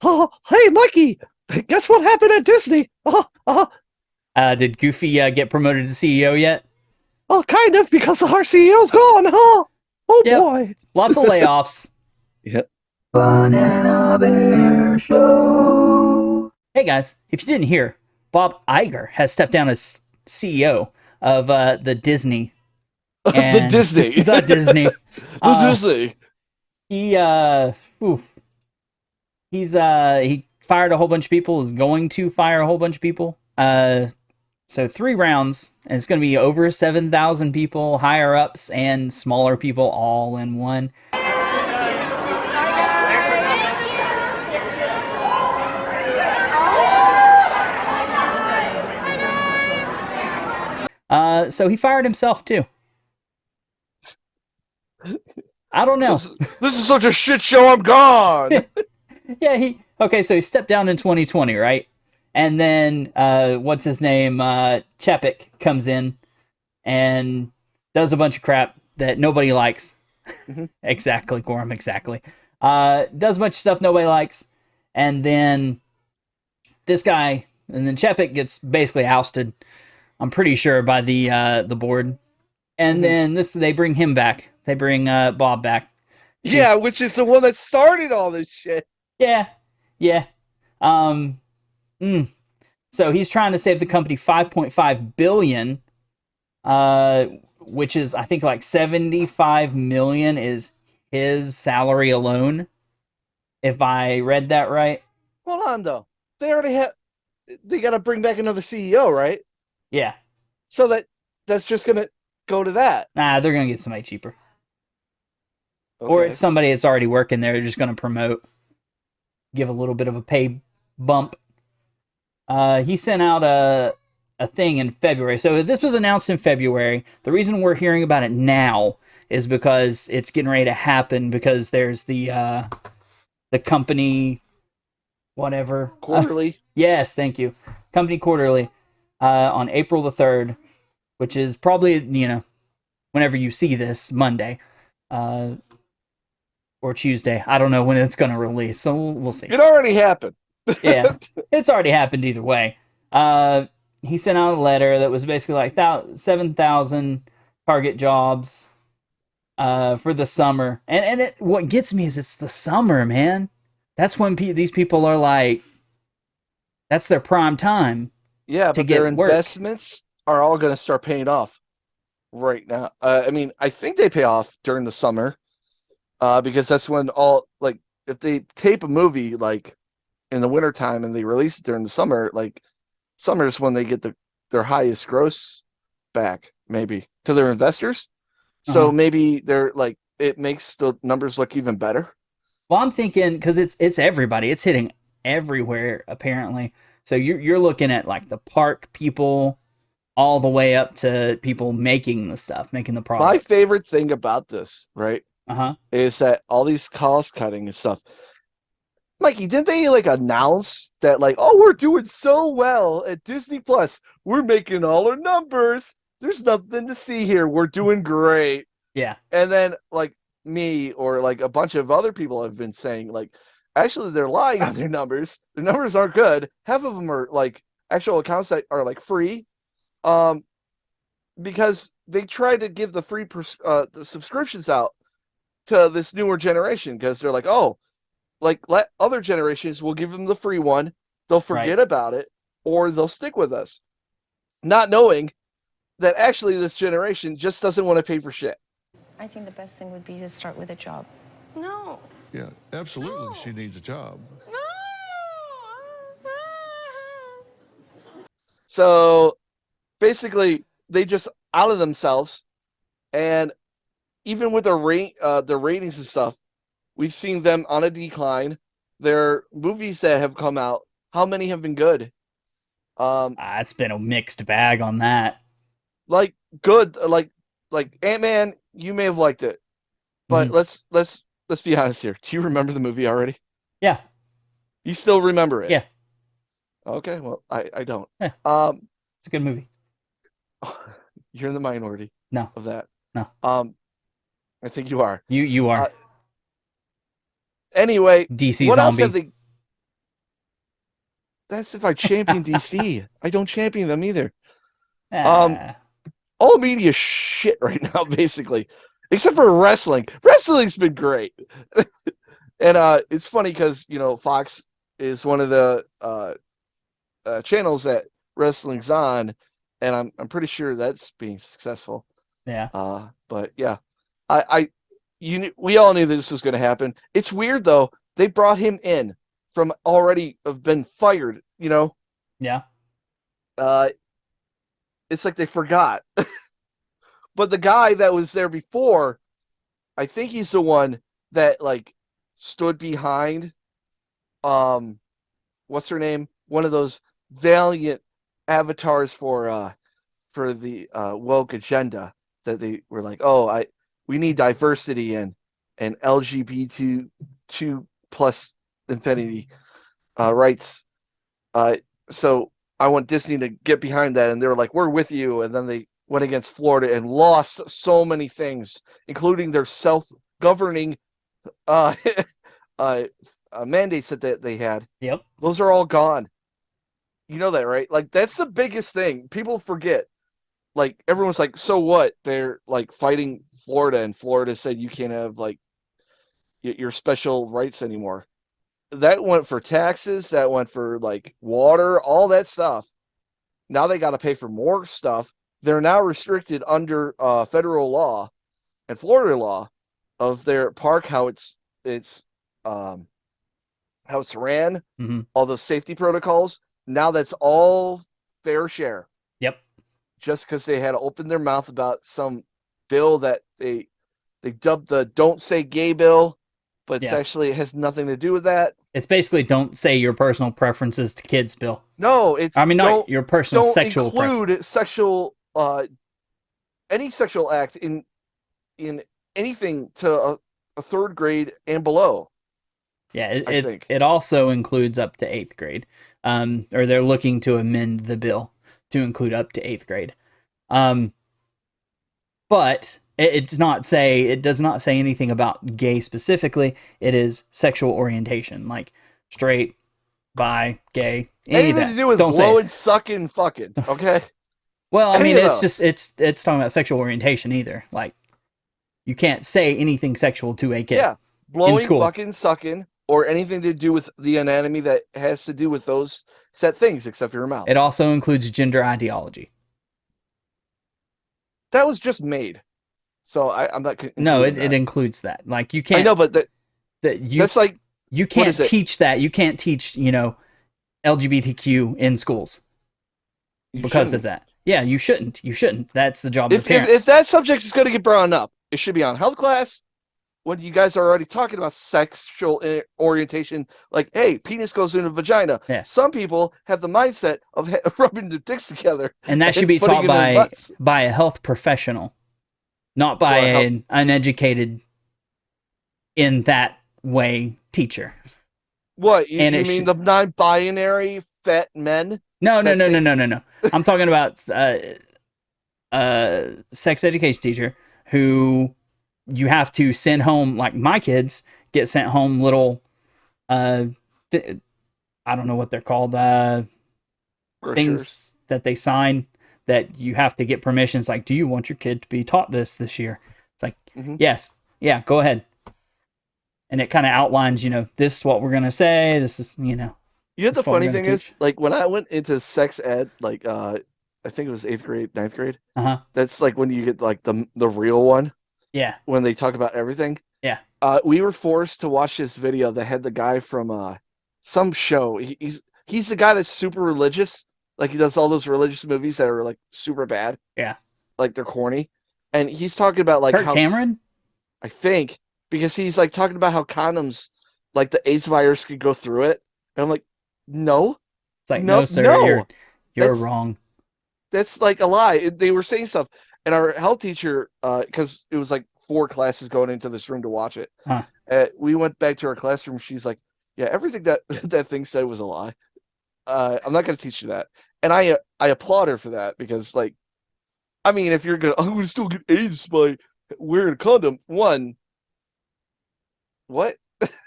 Hey, Mikey, guess what happened at Disney? Did Goofy get promoted to CEO yet? Kind of, because our CEO's gone. Oh Yep. boy. Lots of layoffs. Yep. Banana Bear Show. Hey guys, if you didn't hear, Bob Iger has stepped down as CEO of the Disney The and Disney. the Disney. The Uh, Disney. he he fired a whole bunch of people. Is going to fire a whole bunch of people. So 3 rounds, and it's going to be over 7,000 people, higher ups and smaller people, all in one. So he fired himself too. I don't know. This is such a shit show. I'm gone. Yeah, so he stepped down in 2020, right? And then what's his name? Chapek comes in and does a bunch of crap that nobody likes. Mhm. Exactly, Gorham, exactly. Does a bunch of stuff nobody likes, and then Chapek gets basically ousted. I'm pretty sure by the board, and then they bring him back. They bring Bob back. Yeah, which is the one that started all this shit. Yeah, yeah. Um, So he's trying to save the company 5.5 billion, which is I think like 75 million is his salary alone. If I read that right. Hold on, though. They already have. They got to bring back another CEO, right? Yeah. So that's just gonna go to that. Nah, they're gonna get somebody cheaper, or Okay. it's somebody that's already working there. They're just gonna promote, give a little bit of a pay bump. He sent out a thing in February. So this was announced in February. The reason we're hearing about it now is because it's getting ready to happen because there's the company whatever Quarterly. yes, thank you. Company quarterly on April the 3rd, which is probably, whenever you see this, Monday. Or Tuesday. I don't know when it's going to release, so we'll see. It already happened. Yeah, it's already happened either way. He sent out a letter that was basically like 7,000 target jobs for the summer. And what gets me is it's the summer, man. That's when these people are like, that's their prime time Yeah, to but their get work. investments are all going to start paying off right now. I mean, I think they pay off during the summer, because that's when all like if they tape a movie like in the wintertime and they release it during the summer, like summer is when they get their highest gross back, maybe to their investors. So Uh-huh. maybe they're like it makes the numbers look even better. Well, I'm thinking because it's everybody. It's hitting everywhere apparently. So you're looking at like the park people all the way up to people making the stuff, making the My products. favorite thing about this, right, Uh-huh. is that all these cost cutting and stuff. Mikey, didn't they like announce that like, oh, we're doing so well at Disney Plus. We're making all our numbers. There's nothing to see here. We're doing great. Yeah. And then like me or like a bunch of other people have been saying like actually they're lying on their numbers. Their numbers aren't good. Half of them are like actual accounts that are like free. Um because they try to give the subscriptions out to this newer generation because they're like, oh, like let other generations will give them the free one, they'll Right. forget about it, or they'll stick with us, not knowing that actually this generation just doesn't want to pay for shit. I think the best thing would be to start with a job. No. Yeah, absolutely. She needs a job. So basically, they just out of themselves, and even with their ratings and stuff, we've seen them on a decline. Their movies that have come out, how many have been good? It's been a mixed bag on that. Like good, like Ant-Man, you may have liked it, but Mhm. let's be honest here. Do you remember the movie already? Yeah. You still remember it? Yeah. Okay, well, I don't. Yeah. Um, It's a good movie. you're in the minority No. of that. No. I think you are. You are Anyway, DC what else have zombie. they? That's if I champion DC. I don't champion them either. Ah, All media shit right now, basically, except for wrestling. Wrestling's been great, and it's funny because Fox is one of the channels that wrestling's on, and I'm pretty sure that's being successful. yeah. But yeah, we all knew this was going to happen. It's weird though. They brought him in from already have been fired. Yeah. Uh, it's like they forgot. But the guy that was there before, I think he's the one that like stood behind what's her name? One of those valiant avatars for the woke agenda that they were like, "Oh, we need diversity and LGBT two plus infinity rights." So I want Disney to get behind that, and they were like, "We're with you," and then they went against Florida and lost so many things, including their self-governing uh, mandates that they had. Yep. Those are all gone. You know that, right? Like that's the biggest thing. People forget. Like everyone's like, so what? They're like fighting Florida, and Florida said you can't have like your special rights anymore. That went for taxes. That went for like water, all that stuff. Now they got to pay for more stuff. They're now restricted under federal law and Florida law of their park, how it's how it's ran, Mm-hmm. all those safety protocols. Now that's all fair share. Yep. Just because they had to open their mouth about some bill that they dubbed the "Don't Say Gay" bill, but Yeah. it has nothing to do with that. It's basically don't say your personal preferences to kids, Bill. No, it's I mean, not your personal don't sexual include sexual any sexual act in anything to a third grade and below. Yeah, I think. it also includes up to 8th grade. Or they're looking to amend the bill to include up to 8th grade. But it does not say anything about gay specifically. It is sexual orientation, like straight, bi, gay, Anything to do with Don't blowing, sucking, fucking. Okay. Well, I mean, it's those. just it's talking about sexual orientation either. Like you can't say anything sexual to a kid. Yeah, blowing, school. fucking, sucking, or anything to do with the anatomy that has to do with those set things, except for your mouth. It also includes gender ideology. That was just made, so I'm not. No, it includes that. Like you can't. I know, but that's like you can't teach that. You can't teach LGBTQ in schools because of that. Yeah, you shouldn't. You shouldn't. That's the job of the parents. If that subject is going to get brought up, it should be on health class. When you guys are already talking about sexual orientation, like, hey, penis goes in a vagina. Yeah. Some people have the mindset of rubbing their dicks together. And that should be taught by a health professional, not by an uneducated in that way teacher. What? You mean the non-binary fat men? No. I'm talking about sex education teacher who you have to send home, like my kids get sent home little, I don't know what they're called, things that they sign that you have to get permissions. Like, do you want your kid to be taught this year? It's like, yes. Yeah, go ahead. And it kind of outlines, this is what we're going to say. This is, You know, the funny thing is, like when I went into sex ed, like, I think it was 8th grade, 9th grade. That's like when you get like the real one. Yeah. When they talk about everything. Yeah. We were forced to watch this video that had the guy from some show. He's the guy that's super religious. Like he does all those religious movies that are like super bad. Yeah. Like they're corny. And he's talking about like Kirk Cameron? I think. Because he's like talking about how condoms, like the AIDS virus could go through it. And I'm like, no. It's like, no sir, you're wrong. That's like a lie. They were saying stuff. And our health teacher, because it was like 4 classes going into this room to watch it. We went back to our classroom. She's like, yeah, everything that thing said was a lie. I'm not going to teach you that. And I applaud her for that because, like, I mean, if I'm going to still get AIDS by wearing a condom. One, what?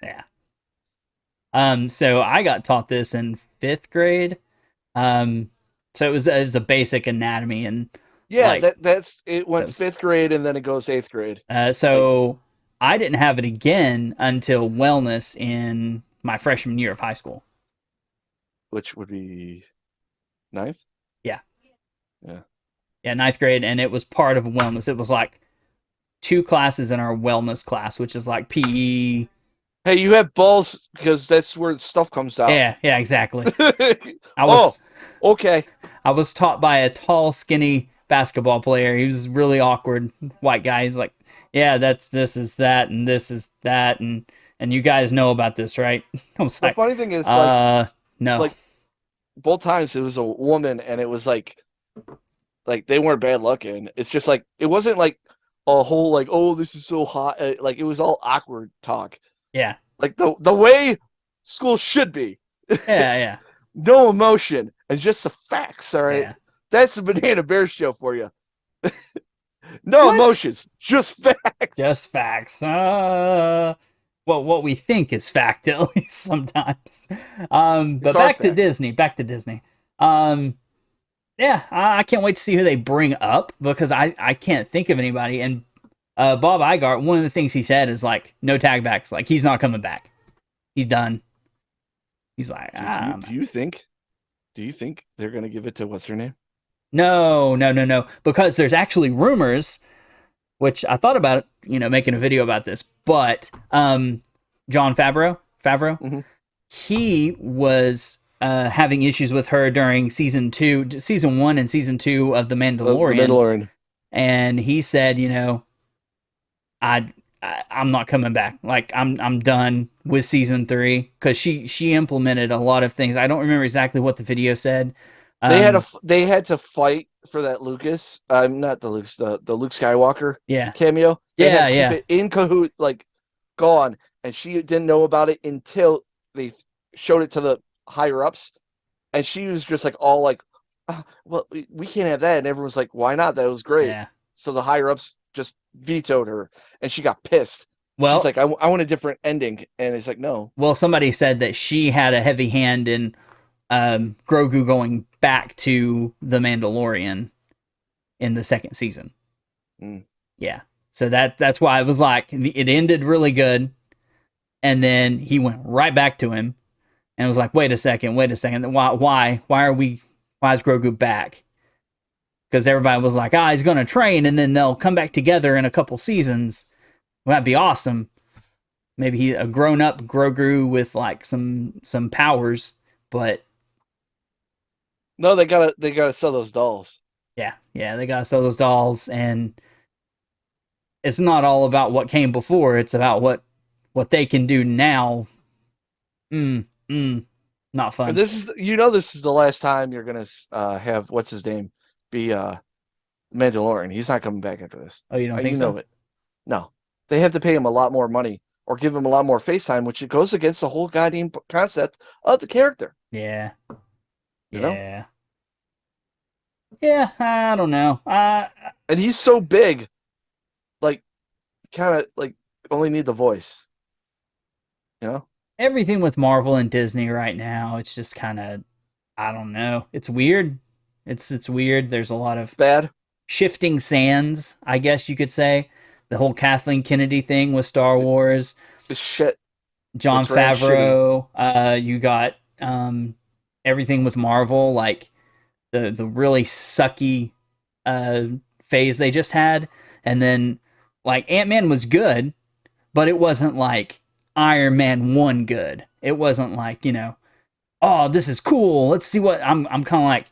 Yeah. So I got taught this in 5th grade. So it was a basic anatomy and Yeah, like that's it. that Went was 5th grade and then it goes 8th grade. Like, so I didn't have it again until wellness in my freshman year of high school. which would be ninth. Yeah. Yeah. Yeah, 9th grade, and it was part of wellness. It was like 2 classes in our wellness class, which is like PE. Hey, you have balls because that's where stuff comes out. Yeah, exactly. I Oh, was okay. I was taught by a tall, skinny basketball player. He was really awkward, white guy. He's like, "Yeah, this is that, and this is that, and you guys know about this, right?" I was The like, funny thing is, no, like both times it was a woman, and it was like they weren't bad looking. It's just like it wasn't like a whole like, oh, this is so hot. Like it was all awkward talk, yeah, like the way school should be. yeah, No emotion and just the facts. All right, yeah. that's the Banana Bear show for you. No What? emotions, just facts. Just facts. Well, what we think is fact, at least sometimes. It's But our back to fact. Disney. Back to Disney. Um, yeah, I can't wait to see who they bring up because I can't think of anybody. And Bob Iger, one of the things he said is like no tag backs. Like he's not coming back. He's done. He's like, Do, do you do you think they're gonna give it to what's her name? no, because there's actually rumors, which I thought about, making a video about this, but John Favreau, Mhm. he was having issues with her during season 1 and season 2 of The The Mandalorian, Mandalorian. and he said, I'm not coming back. Like I'm done with season 3 because she implemented a lot of things. I don't remember exactly what the video said. They had to fight for that Lucas. Not the Lucas, the Luke Skywalker Yeah, cameo. They had yeah, to keep yeah, it in cahoot, like gone, and she didn't know about it until they showed it to the higher ups, and she was just like all like, well, we can't have that, and everyone's like, why not? That was great. yeah. So the higher ups just vetoed her, and she got pissed. She's Well, like, I want a different ending, and it's like, no. somebody said that she had a heavy hand in Grogu going back to the Mandalorian in the second season. Mm. Yeah, so that's why it was like it ended really good, and then he went right back to him, and was like, wait a second, why is Grogu back? Because everybody was like, he's gonna train, and then they'll come back together in a couple seasons. Well, that'd be awesome. Maybe he a grown up Grogu with like some powers, but No, they gotta sell those dolls. yeah, they gotta sell those dolls, and it's not all about what came before. It's about what they can do now. Mm, not And fun. this is the last time you're gonna have what's his name be Mandalorian. He's not coming back after this. Oh, you don't think You know so? it. No, they have to pay him a lot more money or give him a lot more face time, which it goes against the whole goddamn concept of the character. Yeah, You know, yeah, yeah. I don't know. and he's so big, like kind of like only need the voice. You know, Everything with Marvel and Disney right now, it's just kind of, I don't know. It's weird. It's weird. There's a lot of bad. shifting sands, I guess you could say. The whole Kathleen Kennedy thing with Star Wars, It's shit. John It's ran shitty. Favreau. You got everything with Marvel, like the really sucky uh, phase they just had, and then like Ant-Man was good, but it wasn't like Iron Man 1 good. It wasn't like, oh, this is cool. Let's see what I'm kind of like.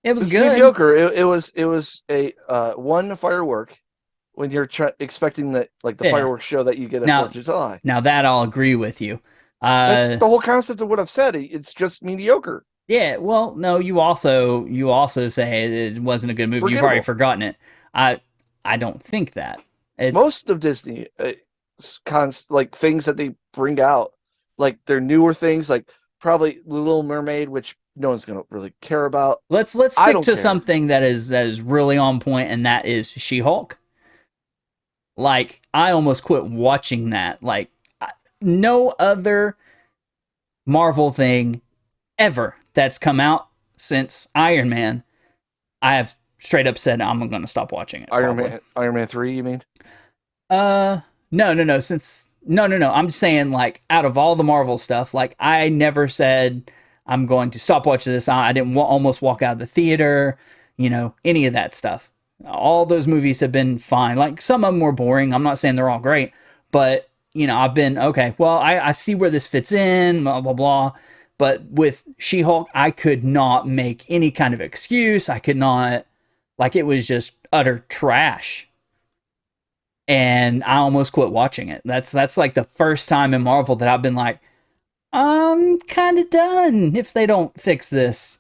It was It's good. mediocre. It was a one firework when you're expecting that like the Yeah. fireworks show that you get at Now, 4th of July. now that I'll agree with you. That's the whole concept of what I've said. It's just mediocre. Yeah, well, no, you also say it wasn't a good movie. You've already Forgettable. forgotten it. I don't think that. It's Most of Disney like things that they bring out, like their newer things, like probably The Little Mermaid, which no one's gonna really care about. let's I stick don't to care. something that is really on point, and that is She-Hulk. Like I almost quit watching that. Like no other Marvel thing ever that's come out since Iron Man, I have straight up said I'm going to stop watching it. Iron Man 3, you mean? No. No. I'm just saying, like, out of all the Marvel stuff, like, I never said I'm going to stop watching this. I didn't almost walk out of the theater, any of that stuff. All those movies have been fine. Like, some of them were boring. I'm not saying they're all great, but, I've been, okay, well, I see where this fits in, blah, blah, blah. But with She-Hulk, I could not make any kind of excuse. I could not, like, it was just utter trash. And I almost quit watching it. That's like the first time in Marvel that I've been like, I'm kind of done if they don't fix this.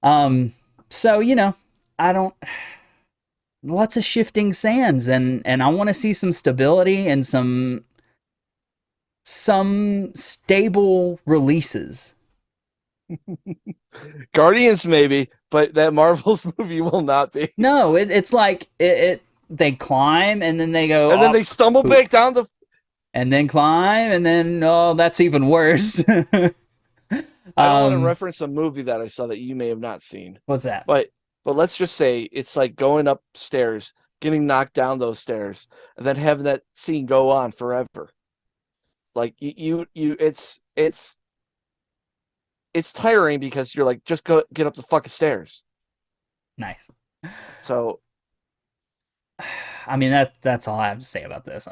So I don't. Lots of shifting sands, and I want to see some stability and some stable releases. Guardians maybe, but that Marvel's movie will not be. No, it's like they climb and then they go, And then they stumble back down the. and then climb, and then that's even worse. I don't want to reference a movie that I saw that you may have not seen. What's that? But let's just say it's like going upstairs, getting knocked down those stairs, and then having that scene go on forever. Like it's tiring because you're like, just go get up the fucking stairs. Nice. So, I mean, that's all I have to say about this.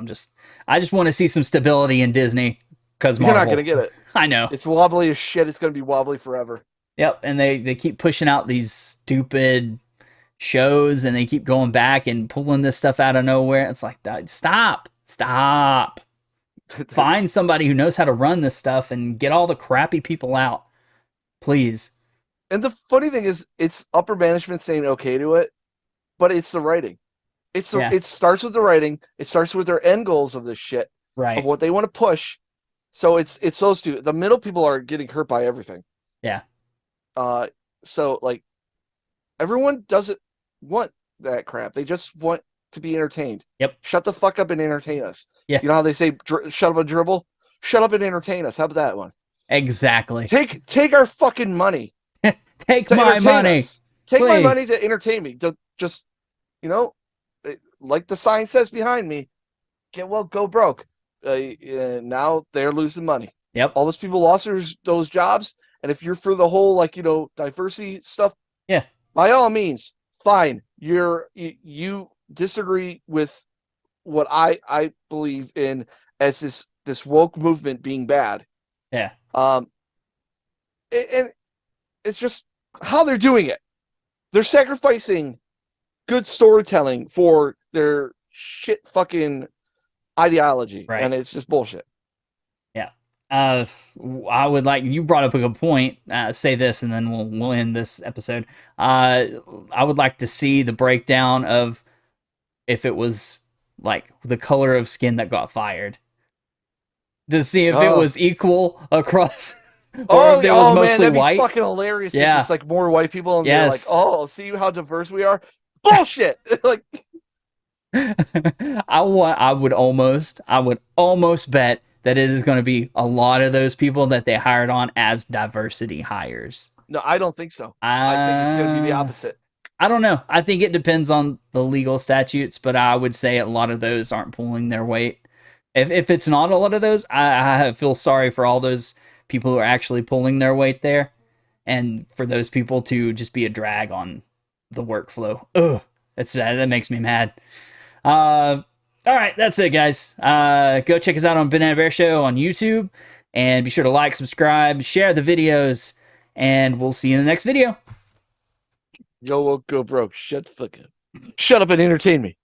I just want to see some stability in Disney because you're not gonna get it. I know. It's wobbly as shit. It's gonna be wobbly forever. Yep, and they keep pushing out these stupid shows, and they keep going back and pulling this stuff out of nowhere. It's like, stop. Find somebody who knows how to run this stuff and get all the crappy people out, please. And the funny thing is, it's upper management saying okay to it, but it's the writing. It starts with the writing. It starts with their end goals of this shit, right? Of what they want to push. So it's those two. The middle people are getting hurt by everything. Yeah. So like, everyone doesn't want that crap. They just want to be entertained. Yep. Shut the fuck up and entertain us. Yeah. You know how they say, shut up and dribble? Shut up and entertain us. How about that one? Exactly. Take our fucking money. Take my money. Us. Take my money to entertain me. Just, like the sign says behind me, go broke. Now they're losing money. Yep. All those people lost those jobs. And if you're for the whole, diversity stuff, yeah, by all means, fine. You disagree with what I believe in as this woke movement being bad. Yeah. And it's just how they're doing it. They're sacrificing good storytelling for their shit fucking ideology, right? And it's just bullshit. Yeah. I would like, you brought up a good point. Say this, and then we'll end this episode. I would like to see the breakdown of if it was like the color of skin that got fired, to see if it was equal across. Or if it was mostly that'd be white. Fucking hilarious. Yeah. If it's like more white people, and yes. They're like, "Oh, see how diverse we are." Bullshit. Like, I would almost bet that it is going to be a lot of those people that they hired on as diversity hires. No, I don't think so. I think it's going to be the opposite. I don't know. I think it depends on the legal statutes, but I would say a lot of those aren't pulling their weight. If it's not a lot of those, I feel sorry for all those people who are actually pulling their weight there, and for those people to just be a drag on the workflow. Ugh, that makes me mad. All right, that's it, guys. Go check us out on Banana Bear Show on YouTube, and be sure to like, subscribe, share the videos, and we'll see you in the next video. Go broke. Shut the fuck up. Shut up and entertain me.